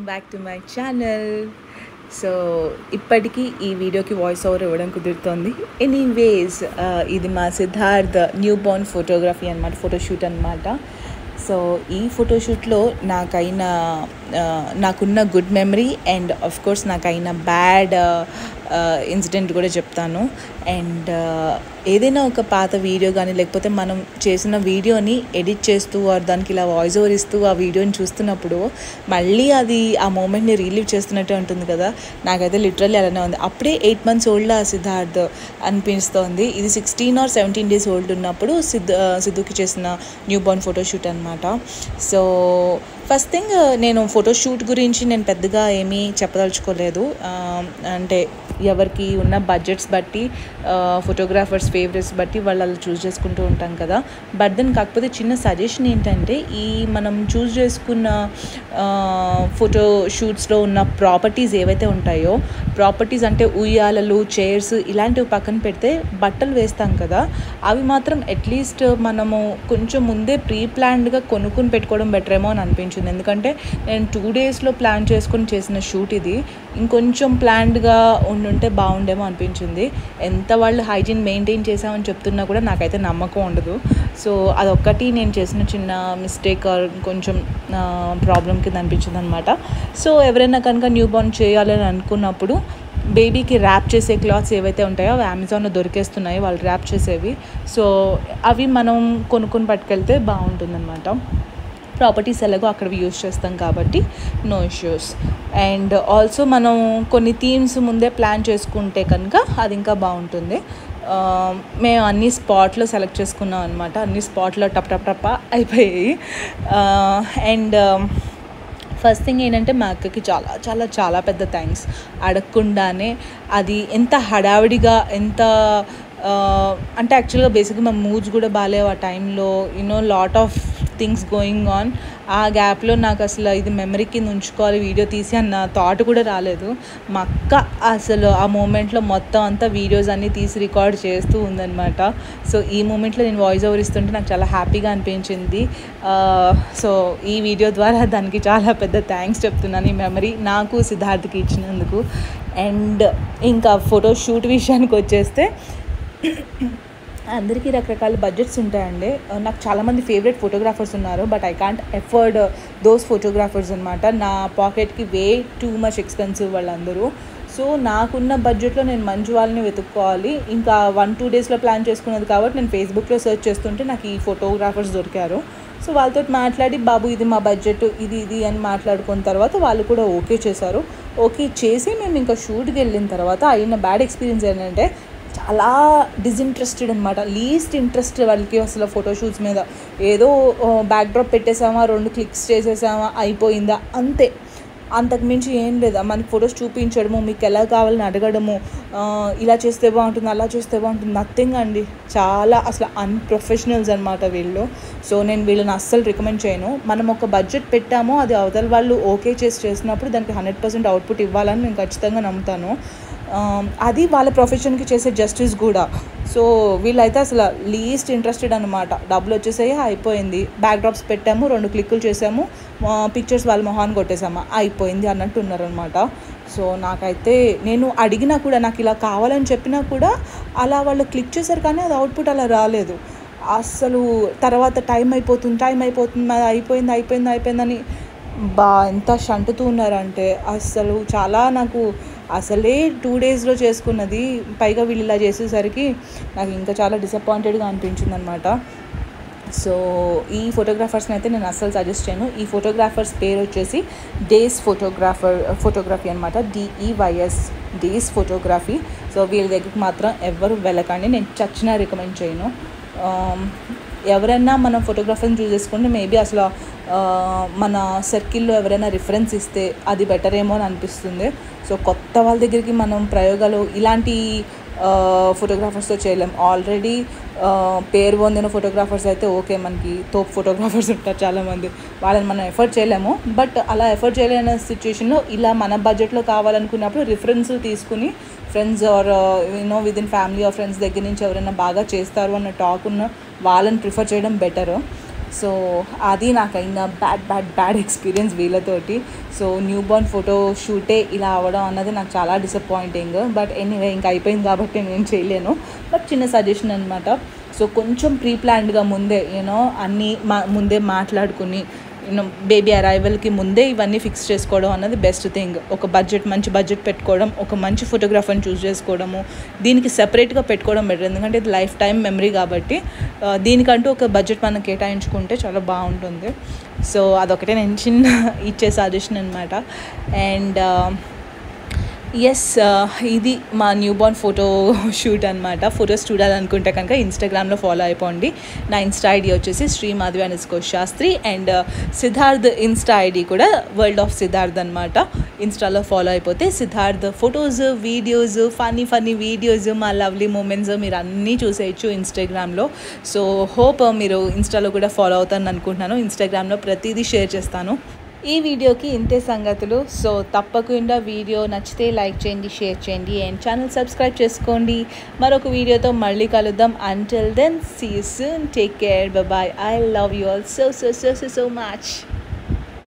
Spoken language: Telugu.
Back to my channel. So ఇప్పటికీ ఈ వీడియోకి వాయిస్ ఓవర్ ఇవ్వడం కుదురుతోంది. ఎనీవేస్ ఇది మా సిద్ధార్థ్ న్యూ బోర్న్ ఫోటోగ్రఫీ అనమాట, ఫోటోషూట్ అనమాట. సో ఈ ఫోటోషూట్లో నాకున్న good memory and of course నాకైన బ్యాడ్ ఇన్సిడెంట్ కూడా చెప్తాను. అండ్ ఏదైనా ఒక పాత వీడియో కానీ లేకపోతే మనం చేసిన వీడియోని ఎడిట్ చేస్తూ దానికి ఇలా వాయిస్ ఓవర్ ఇస్తూ ఆ వీడియోని చూస్తున్నప్పుడు మళ్ళీ అది ఆ మూమెంట్ని రిలీవ్ చేస్తున్నట్టే ఉంటుంది కదా. నాకైతే లిటరల్లీ అలానే ఉంది. అప్పుడే 8 months ఓల్డ్ ఆ సిద్ధార్థ్ అనిపిస్తోంది. ఇది 16 or 17 days ఓల్డ్ ఉన్నప్పుడు సిద్ధుకి చేసిన న్యూ బోర్న్ ఫోటోషూట్ అనమాట. సో ఫస్ట్ థింగ్, నేను ఫోటోషూట్ గురించి నేను పెద్దగా ఏమీ చెప్పదలుచుకోలేదు. అంటే ఎవరికి ఉన్న బడ్జెట్స్ బట్టి, ఫోటోగ్రాఫర్స్ ఫేవరెట్స్ బట్టి వాళ్ళు అలా చూస్ చేసుకుంటూ ఉంటాం కదా. బట్ దెన్ కాకపోతే చిన్న సజెషన్ ఏంటంటే, ఈ మనం చూస్ చేసుకున్న ఫోటోషూట్స్లో ఉన్న ప్రాపర్టీస్ ఏవైతే ఉంటాయో, ప్రాపర్టీస్ అంటే ఉయ్యాలలు, చైర్స్ ఇలాంటివి పక్కన పెడితే బట్టలు వేస్తాం కదా, అవి మాత్రం అట్లీస్ట్ మనము కొంచెం ముందే ప్రీ ప్లాన్డ్గా కొనుక్కొని పెట్టుకోవడం బెటర్ ఏమో అని అనిపించింది. ఎందుకంటే నేను 2 daysలో ప్లాన్ చేసుకొని చేసిన షూట్ ఇది. ఇంకొంచెం ప్లాన్డ్గా ఉండుంటే బాగుండేమో అనిపించింది. ఎంత వాళ్ళు హైజీన్ మెయింటైన్ చేసామని చెప్తున్నా కూడా నాకైతే నమ్మకం ఉండదు. సో అదొక్కటి నేను చేసిన చిన్న మిస్టేక్, కొంచెం ప్రాబ్లం కింద అనిపించింది అనమాట. సో ఎవరైనా కనుక న్యూ బోర్న్ చేయాలని అనుకున్నప్పుడు బేబీకి ర్యాప్ చేసే క్లాత్స్ ఏవైతే ఉంటాయో అవి అమెజాన్లో దొరికేస్తున్నాయి, వాళ్ళు ర్యాప్ చేసేవి. సో అవి మనం కొనుక్కొని పట్టుకెళ్తే బాగుంటుందన్నమాట. ప్రాపర్టీస్ ఎలాగో అక్కడ యూజ్ చేస్తాం కాబట్టి నో ఇష్యూస్. అండ్ ఆల్సో మనం కొన్ని థీమ్స్ ముందే ప్లాన్ చేసుకుంటే కనుక అది ఇంకా బాగుంటుంది. మేము అన్ని స్పాట్లో సెలెక్ట్ చేసుకున్నాం అనమాట. అన్ని స్పాట్లో టప్ అయిపోయాయి. అండ్ ఫస్ట్ థింగ్ ఏంటంటే, మా అక్కకి చాలా చాలా చాలా పెద్ద థ్యాంక్స్. అడగకుండానే అది ఎంత హడావిడిగా, ఎంత అంటే యాక్చువల్గా బేసిక్గా మా మూడ్స్ కూడా బాగాలేవు ఆ టైంలో, lot of things going on. ఆ గ్యాప్లో నాకు అసలు ఇది మెమరీ కింద ఉంచుకోవాలి వీడియో తీసి అన్న థాట్ కూడా రాలేదు. మా అక్క అసలు ఆ మూమెంట్లో మొత్తం అంతా వీడియోస్ అన్నీ తీసి రికార్డ్ చేస్తూ ఉందన్నమాట. సో ఈ మూమెంట్లో నేను వాయిస్ ఓవర్ ఇస్తుంటే నాకు చాలా హ్యాపీగా అనిపించింది. సో ఈ వీడియో ద్వారా దానికి చాలా పెద్ద థ్యాంక్స్ చెప్తున్నాను, ఈ మెమరీ నాకు సిద్ధార్థ్కి ఇచ్చినందుకు. అండ్ ఇంకా ఫోటోషూట్ విషయానికి వచ్చేస్తే, అందరికీ రకరకాల బడ్జెట్స్ ఉంటాయండి. నాకు చాలామంది ఫేవరెట్ ఫోటోగ్రాఫర్స్ ఉన్నారు, but I can't afford those photographers అనమాట. నా పాకెట్కి వే టూ మచ్ ఎక్స్పెన్సివ్ వాళ్ళందరూ. సో నాకున్న బడ్జెట్లో నేను మంచి వాళ్ళని వెతుక్కోవాలి. ఇంకా 1-2 daysలో ప్లాన్ చేసుకున్నది కాబట్టి నేను ఫేస్బుక్లో సెర్చ్ చేస్తుంటే నాకు ఈ ఫోటోగ్రాఫర్స్ దొరికారు. సో వాళ్ళతో మాట్లాడి, బాబు ఇది మా బడ్జెట్, ఇది అని మాట్లాడుకున్న తర్వాత వాళ్ళు కూడా ఓకే చేశారు. ఓకే చేసి మేము ఇంకా షూట్కి వెళ్ళిన తర్వాత అయిన బ్యాడ్ ఎక్స్పీరియన్స్ ఏంటంటే, చాలా డిసింట్రెస్టెడ్ అనమాట. లీస్ట్ ఇంట్రెస్ట్ వాళ్ళకి అసలు ఫోటోషూట్స్ మీద. ఏదో బ్యాక్డ్రాప్ పెట్టేసామా, 2 clicks చేసేసామా, అయిపోయిందా, అంతే. అంతకుమించి ఏం లేదా. మనకి ఫొటోస్ చూపించడము, మీకు ఎలా కావాలని అడగడము, ఇలా చేస్తే బాగుంటుంది, అలా చేస్తే బాగుంటుంది, నథింగ్ అండి. చాలా అసలు అన్ప్రొఫెషనల్స్ అనమాట వీళ్ళు. సో నేను వీళ్ళని అస్సలు రికమెండ్ చేయను. మనం ఒక బడ్జెట్ పెట్టామో అది అవతల వాళ్ళు ఓకే చేసినప్పుడు దానికి 100% అవుట్పుట్ ఇవ్వాలని నేను ఖచ్చితంగా నమ్ముతాను. అది వాళ్ళ ప్రొఫెషన్కి చేసే జస్టిస్ కూడా. సో వీళ్ళైతే అసలు లీస్ట్ ఇంట్రెస్టెడ్ అనమాట. డబ్బులు వచ్చేసాయి, అయిపోయింది, బ్యాక్డ్రాప్స్ పెట్టాము, 2 క్లిక్కులు చేసాము, పిక్చర్స్ వాళ్ళ మొహాన్ని కొట్టేసామా, అయిపోయింది అన్నట్టు ఉన్నారనమాట. సో నాకైతే, నేను అడిగినా కూడా, నాకు ఇలా కావాలని చెప్పినా కూడా అలా వాళ్ళు క్లిక్ చేశారు కానీ అది అవుట్పుట్ అలా రాలేదు. అసలు తర్వాత టైం అయిపోతుంది, అయిపోయిందని ఎంత షంటుతూ ఉన్నారంటే, అసలు చాలా నాకు అసలే 2 daysలో చేసుకున్నది, పైగా వీళ్ళు ఇలా చేసేసరికి నాకు ఇంకా చాలా డిసప్పాయింటెడ్గా అనిపించింది అనమాట. సో ఈ ఫోటోగ్రాఫర్స్ని అయితే నేను అస్సలు సజెస్ట్ చేయను. ఈ ఫోటోగ్రాఫర్స్ పేరు వచ్చేసి డేస్ ఫోటోగ్రఫీ అనమాట, DEYS, డేస్ ఫోటోగ్రఫీ. సో వీళ్ళ దగ్గరికి మాత్రం ఎవరు వెళ్ళకండి, నేను చచ్చినా రికమెండ్ చేయను. ఎవరైనా మనం ఫోటోగ్రాఫర్ని చూస్ చేసుకుంటే మేబీ అసలు మన సర్కిల్లో ఎవరైనా రిఫరెన్స్ ఇస్తే అది బెటర్ ఏమో అని అనిపిస్తుంది. సో కొత్త వాళ్ళ దగ్గరికి మనం ప్రయోగాలు ఇలాంటి ఫోటోగ్రాఫర్స్తో చేయలేం. ఆల్రెడీ పేరు పొందిన ఫోటోగ్రాఫర్స్ అయితే ఓకే, మనకి తోపు ఫోటోగ్రాఫర్స్ ఉంటారు చాలామంది, వాళ్ళని మనం ఎఫర్ట్ చేయలేము. బట్ అలా ఎఫర్ట్ చేయలేని సిచ్యుయేషన్లో ఇలా మన బడ్జెట్లో కావాలనుకున్నప్పుడు రిఫరెన్స్ తీసుకుని friends or within family or friends దగ్గర నుంచి ఎవరైనా బాగా చేస్తారు అన్న టాక్ ఉన్న వాళ్ళని ప్రిఫర్ చేయడం బెటర్. సో అది నాకైన బ్యాడ్ ఎక్స్పీరియన్స్ వీళ్ళతోటి. సో న్యూ బోర్న్ ఫోటో షూటే ఇలా అవ్వడం అన్నది నాకు చాలా డిసప్పాయింటింగ్. బట్ ఎనీవే ఇంకా అయిపోయింది కాబట్టి నేను చేయలేను. బట్ చిన్న సజెషన్ అనమాట. సో కొంచెం ప్రీ ప్లాన్డ్గా ముందే అన్నీ ముందే మాట్లాడుకుని బేబీ అరైవల్కి ముందే ఇవన్నీ ఫిక్స్ చేసుకోవడం అన్నది బెస్ట్ థింగ్. ఒక మంచి బడ్జెట్ పెట్టుకోవడం, ఒక మంచి ఫోటోగ్రాఫర్ని చూస్ చేసుకోవడము, దీనికి సెపరేట్గా పెట్టుకోవడం బెటర్. ఎందుకంటే ఇది లైఫ్ టైం మెమరీ కాబట్టి దీనికంటూ ఒక బడ్జెట్ మనం కేటాయించుకుంటే చాలా బాగుంటుంది. సో అదొకటే నేను చిన్న ఇచ్చే సజెషన్ అనమాట. అండ్ ఎస్, ఇది మా న్యూ బోర్న్ ఫోటో షూట్ అనమాట. ఫొటోస్ చూడాలనుకుంటే కనుక ఇన్స్టాగ్రామ్లో ఫాలో అయిపోండి. నా ఇన్స్టా ఐడి వచ్చేసి శ్రీమాధవి_శాస్త్రి. అండ్ సిద్ధార్థ్ ఇన్స్టా ఐడి కూడా వరల్డ్ ఆఫ్ సిద్ధార్థ్ అనమాట. ఇన్స్టాలో ఫాలో అయిపోతే Siddharth photos, videos, funny videos, మా లవ్లీ మూమెంట్స్ మీరు అన్నీ చూసేయచ్చు ఇన్స్టాగ్రామ్లో. సో హోప్ మీరు ఇన్స్టాలో కూడా ఫాలో అవుతారని అనుకుంటున్నాను. ఇన్స్టాగ్రామ్లో ప్రతిదీ షేర్ చేస్తాను. ఈ వీడియోకి ఇంతే సంగతులు. సో తప్పకుండా వీడియో నచ్చితే లైక్ చేయండి, షేర్ చేయండి అండ్ ఛానల్ సబ్స్క్రైబ్ చేసుకోండి. మరొక వీడియోతో మళ్ళీ కలుద్దాం. Until then see you soon. Take care. Bye. I love you all so much.